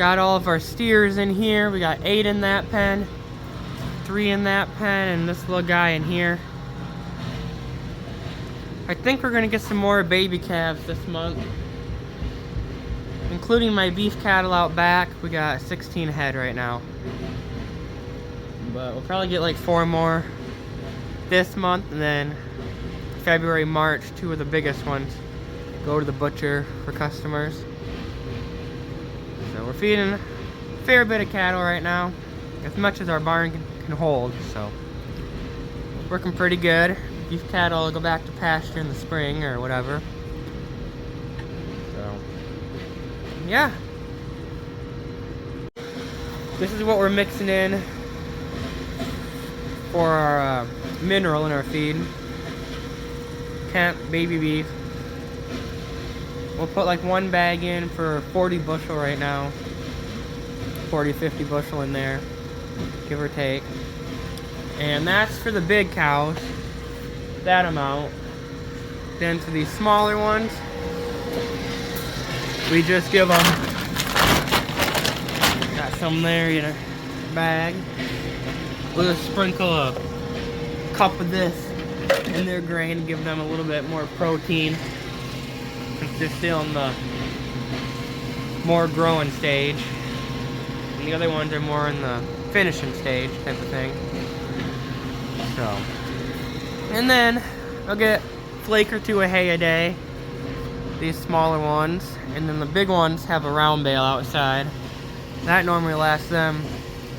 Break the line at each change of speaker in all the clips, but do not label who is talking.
Got all of our steers in here. We got 8 in that pen, 3 in that pen, and this little guy in here. I think we're gonna get some more baby calves this month, including my beef cattle out back. We got 16 head right now, but we'll probably get like 4 more this month, and then February, March, 2 of the biggest ones go to the butcher for customers. So we're feeding a fair bit of cattle right now, as much as our barn can hold, so working pretty good. Beef cattle will go back to pasture in the spring or whatever. So yeah, this is what we're mixing in for our mineral in our feed. Temp baby beef. We'll put like 1 bag in for 40 bushel right now. 40, 50 bushel in there, give or take. And that's for the big cows, that amount. Then for these smaller ones, we just give them, got some there in a bag. We'll just sprinkle a cup of this in their grain, give them a little bit more protein, since they're still in the more growing stage. And the other ones are more in the finishing stage type of thing. So, and then I'll get flake or 2 of hay a day, these smaller ones, and then the big ones have a round bale outside. That normally lasts them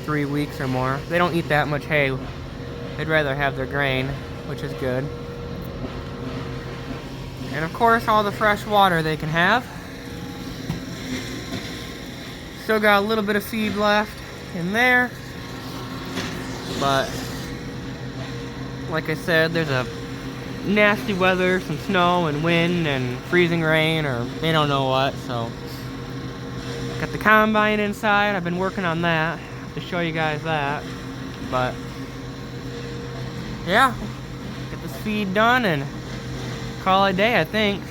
3 weeks or more. They don't eat that much hay. They'd rather have their grain, which is good. And of course, all the fresh water they can have. Still got a little bit of feed left in there, but like I said, there's a nasty weather, some snow and wind and freezing rain, or they don't know what. So got the combine inside. I've been working on that to show you guys that. But yeah, get this feed done and call it a day, I think.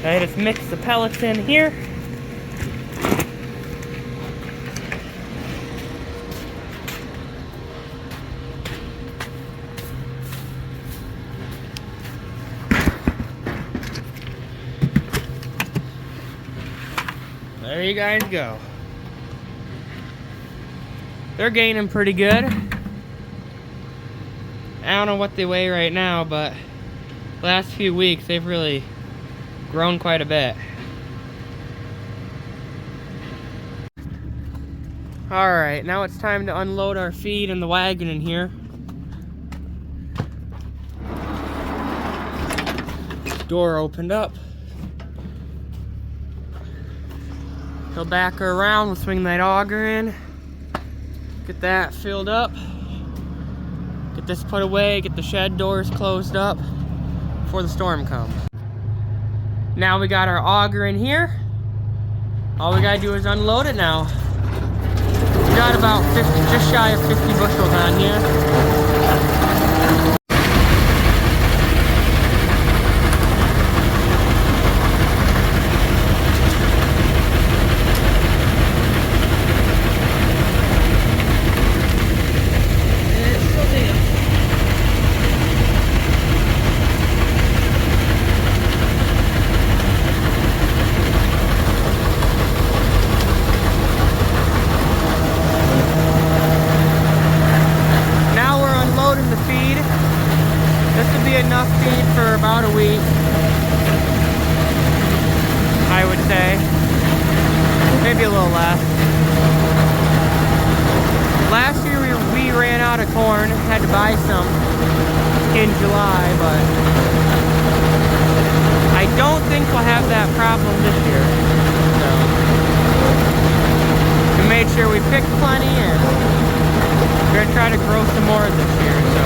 I just mix the pellets in here. There you guys go. They're gaining pretty good. I don't know what they weigh right now, but the last few weeks they've really grown quite a bit. Alright, now it's time to unload our feed in the wagon in here. Door opened up. He'll back her around, we'll swing that auger in. Get that filled up. Get this put away, get the shed doors closed up before the storm comes. Now we got our auger in here. All we gotta do is unload it now. We got about 50, just shy of 50 bushels on here. Enough feed for about a week, I would say. Maybe a little less. Last year we ran out of corn, had to buy some in July, but I don't think we'll have that problem this year. So we made sure we picked plenty, and we're gonna try to grow some more this year. So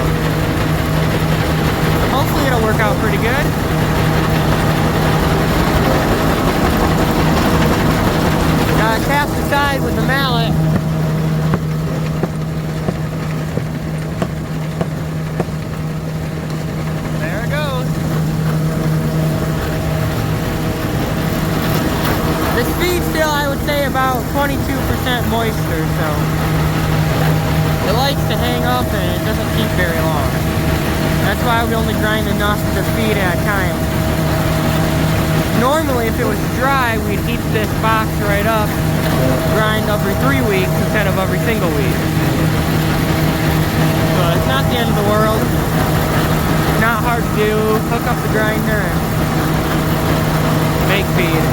hopefully it'll work out pretty good. Gotta cast aside with the mallet. it doesn't keep very long. That's why I would only grind enough to feed at a time. Normally, if it was dry, we'd heat this box right up, grind every 3 weeks instead of every single week. So it's not the end of the world. Not hard to do. Hook up the grinder and make feed.